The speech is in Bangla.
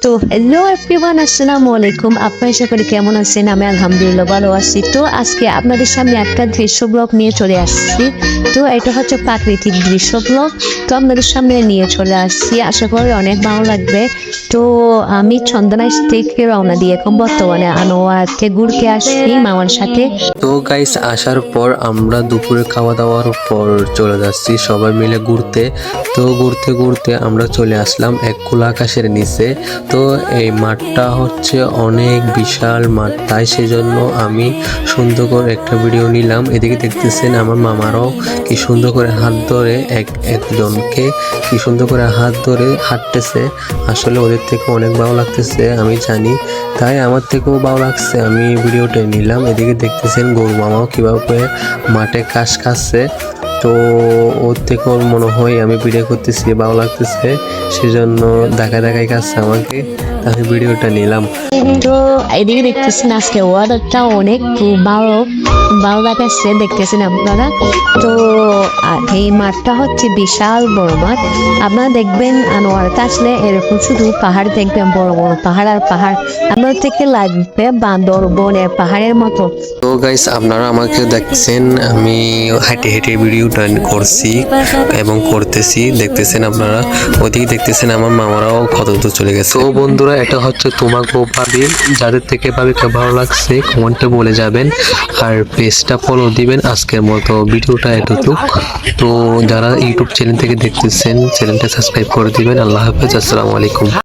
তো হ্যালো এভরিওয়ান, আসসালামু আলাইকুম। আপনারা সকলে কেমন আছেন? আমি আলহামদুলিল্লাহ ভালো আছি। তো আজকে আপনাদের সামনে একটা দৃশ্য ব্লগ নিয়ে চলে আসছি। তো এটা হচ্ছে প্রাকৃতিক দৃশ্য ব্লগ। তো আপনাদের সামনে নিয়ে চলে আসছি, আশা করি অনেক ভালো লাগবে। তো আমি চন্দনাইশ থেকে রওনা দিয়ে এখন বর্তমানে আনোয়ারকে ঘুরতে আসছি মামার সাথে। তো গাইস আসার পর আমরা দুপুরে খাওয়া দাওয়ার পর চলে যাচ্ছি সবাই মিলে ঘুরতে। তো ঘুরতে ঘুরতে আমরা চলে আসলাম এক খোলা আকাশের নিচে। তো এই মাঠটা হচ্ছে অনেক বিশাল মাঠ, তাই সেজন্য আমি সুন্দর করে একটা ভিডিও নিলাম। এদিকে দেখতেছেন আমার মামারাও কি সুন্দর করে হাত ধরে একজনকে কি সুন্দর করে হাত ধরে হাঁটতেছে। আসলে ওদের থেকে অনেক ভালো লাগতেছে আমি জানি, তাই আমার থেকেও ভালো লাগছে, আমি ভিডিওটা নিলাম। এদিকে দেখতেছেন গরু মামাও কিভাবে মাঠে ঘাস খাচ্ছে। তো ওর থেকে ওর মনে হয় আমি ভিডিও করতেছি ভালো লাগতেছে, সেজন্য দেখায় দেখায় খাচ্ছে আমাকে, আমি ভিডিওটা নিলাম। তো এদিকে দেখতেছেন আজকে ওয়েদারটা অনেক ভালো ভালো লাগাচ্ছে, দেখতেছেন আপনারা। তো এই মাঠটা হচ্ছে বিশাল বড় মাঠ। আপনারা দেখবেন আনোয়ারতে আসলে এরকম শুধু পাহাড় দেখবেন, বড় বড় পাহাড় আর পাহাড়। আপনার থেকে লাগবে বান্দরবনের পাহাড়ের মতো। তো গাইস আপনারা আমাকে দেখছেন, আমি হেঁটে হেঁটে ভিডিওটা করছি এবং করতেছি, দেখতেছেন আপনারা। ওদিকে দেখতেছেন আমার মামারাও কত দূর চলে গেছে। তো বন্ধুরা, এটা হচ্ছে তোমাকেও ভাবি, যাদের থেকে ভাবিকে ভালো লাগছে কমেন্টে বলে যাবেন, আর পেজটা ফলো দিবেন। আজকের মতো ভিডিওটা এতটুক। তো যারা ইউটিউব চ্যানেল থেকে দেখতেছেন চ্যানেলটা সাবস্ক্রাইব করে দিবেন। আল্লাহ হাফেজ, আসসালামু আলাইকুম।